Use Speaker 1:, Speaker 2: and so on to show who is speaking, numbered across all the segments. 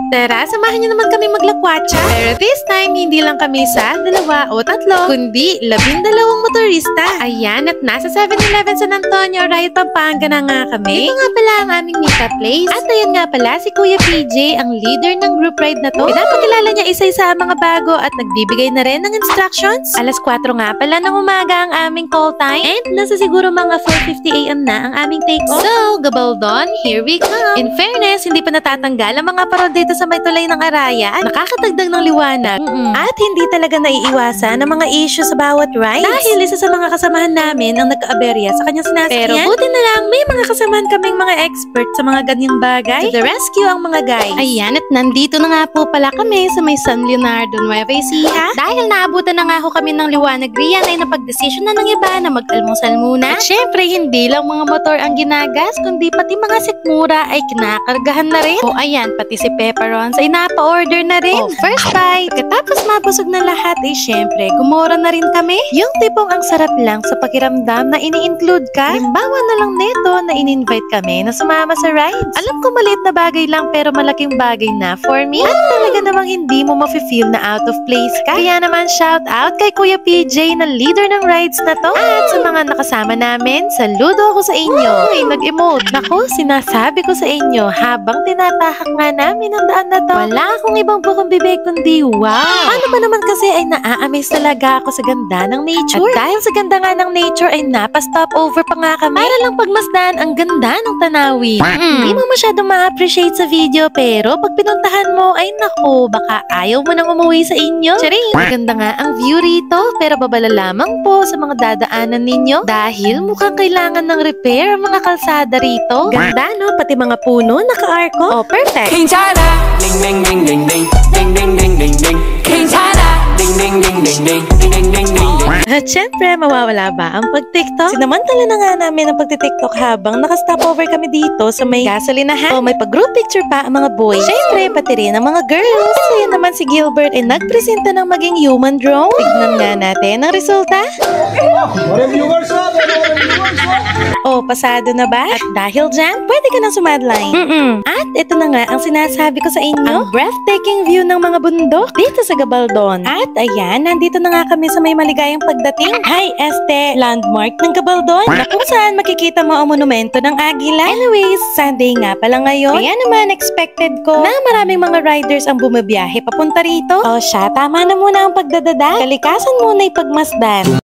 Speaker 1: Tara, samahan niyo naman kami maglakwatsa. Pero this time, hindi lang kami sa 2 o 3, kundi 12 motorista. Ayan, at nasa 7-Eleven San Antonio, Riot, Pampanga na nga kami. Ito nga pala ang aming meetup place. At ayan nga pala si Kuya PJ, ang leader ng group ride na to. Pinapakilala niya isa-isa ang mga bago at nagbibigay na rin ng instructions. Alas 4 nga pala ng umaga ang aming call time. And nasa siguro mga 4:50 AM na ang aming take-off. So, Gabaldon, here we come. In fairness, hindi pa natatanggal ang mga parol dito sa may tulay ng Araya at nakakatagdag ng liwanag. At hindi talaga naiiwasan ang mga issue sa bawat ride. Dahil isa sa mga kasamahan namin ang nagka-aberya sa kanyang sinasakyan. Pero buti na lang may mga kasamahan kaming mga expert sa mga ganyang bagay. To the rescue ang mga guys. Ayan, at nandito na nga po pala kami sa may San Leonardo, Nueva Ecija. Dahil naabutan na nga ho kami ng liwanag riyan ay napag-desisyon na ng iba na mag-almusal muna. At syempre, hindi lang mga motor ang ginagas, kundi pati mga sikmura ay kinakargahan na rin. O ayan, pati si Pepperons ay napa-order na rin. O first bite, katapos mabusog na lahat ay syempre, gumora na rin kami. Yung tipong ang sarap lang sa pakiramdam na ini-include ka. Limbawa na lang neto na in-invite kami na sumama sa rides. Alam ko maliit na bagay lang pero malaking bagay na for me. At talaga namang hindi mo mafe-feel na out of place ka. Kaya naman shout out kay Kuya PJ na leader ng rides na to. At sa mga nakasama namin, saludo ako sa inyo. Uy, nag-emote. Naku, sinasabi ko sa inyo, habang tinatahak nga namin ang daan na to, wala akong ibang bukong bibig kundi wow. Ano ba naman kasi ay naa-amaze talaga ako sa ganda ng nature. At dahil sa ganda nga ng nature ay napa-stop over pa nga kami. Para lang pagmasdan ang ganda ng tanawin. Hindi mo masyado ma-appreciate sa video pero pag pinuntahan mo ay naku, baka ayaw mo nang umuwi sa inyo. Charing! Maganda nga ang view rito pero babala lamang po sa mga dadaanan ninyo dahil mukhang kailangan ng repair ang mga kalsada rito. Ganda no? Pati mga puno naka-arko. Oh, perfect!
Speaker 2: Kinshana! Ding ding ding ding ding ding ding ding ding ding Kinshana! Ding ding ding ding ding ding ding ding ding.
Speaker 1: At syempre, mawawala ba ang pag-TikTok? Sinamantala na nga namin ang pag-TikTok habang naka-stopover kami dito sa may gasolinahan. O may pag-group picture pa ang mga boys. Syempre, pati rin ang mga girls. Kasi yan naman si Gilbert ay nagpresenta ng maging human drone. Tignan nga natin ang resulta. O, pasado na ba? At dahil dyan, pwede ka nang sumadline. At ito na nga ang sinasabi ko sa inyo. Ang breathtaking view ng mga bundok dito sa Gabaldon. At ayan, nandito na nga kami sa may maligayang pagdating. Hi, este, landmark ng Gabaldon. Na kung saan makikita mo ang monumento ng Agila. Anyways, Sunday nga pala ngayon. Kaya naman, expected ko na maraming mga riders ang bumabiyahe papunta rito. O siya, tama na muna ang pagdadada. Kalikasan muna ipagmasdan.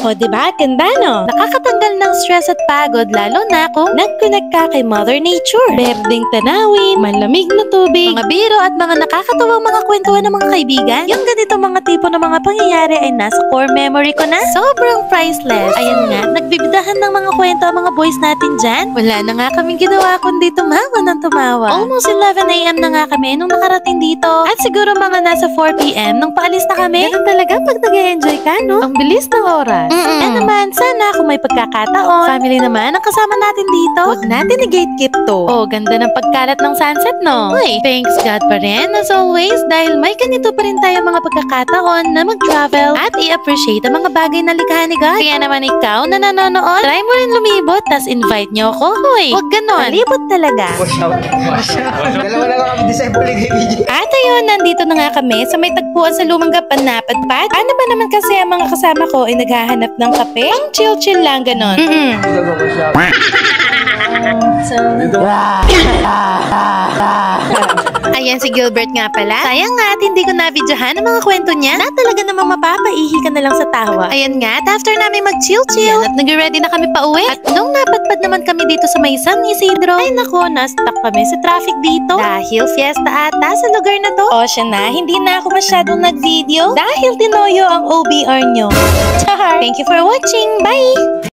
Speaker 1: O, diba? Ganda, no? Nakakatanggal ng stress at pagod, lalo na kung nag-connect ka kay Mother Nature. Berdeng tanawin, malamig na tubig, mga biro at mga nakakatawang mga kwentuhan ng mga kaibigan. Yung ganito mga tipo ng mga pangyayari ay nasa core memory ko na. Sobrang priceless. Ayan nga, nagbibidahan ng mga kwento ang mga boys natin dyan. Wala na nga kaming ginawa kundi tumawa ng tumawa. Almost 11 AM na nga kami nung nakarating dito. At siguro mga nasa 4 PM nung paalis na kami. Ganun talaga pag nag-enjoy ka, no? Ang bilis ng oras. Kaya naman, sana kung may pagkakataon, family naman ang kasama natin dito. Huwag natin i-gatekeep to. Oh, ganda ng pagkalat ng sunset, no? Uy, thanks God pa rin, as always, dahil may ganito pa rin tayo mga pagkakataon na mag-travel at i-appreciate ang mga bagay na likha ni God. Kaya naman ikaw na nanonood, try mo rin lumibot, tas invite nyo ako. Uy, huwag ganon. Malibot talaga.
Speaker 3: Dalawa na lang kami disciple ni BJ.
Speaker 1: At ayun, nandito na nga kami sa may tagpuan sa Lumang Gapan Napadpad. Ano ba naman kasi ang mga kasama ko ay naghahanap ng kape? Ang chill-chill lang, ganon. Ayan si Gilbert nga pala. Sayang nga at hindi ko na-videohan ang mga kwento niya na talaga namang mapapaihi ka na lang sa tawa. Ayan nga at after namin mag-chill-chill at nag-ready na kami pa uwi. At nung napadpad naman kami dito sa may San Isidro, ay nako, na-stuck kami sa traffic dito. Dahil fiesta ata sa lugar na to. O siya na, hindi na ako masyadong nag-video dahil tinoyo ang OBR nyo. Char! Thank you for watching. Bye!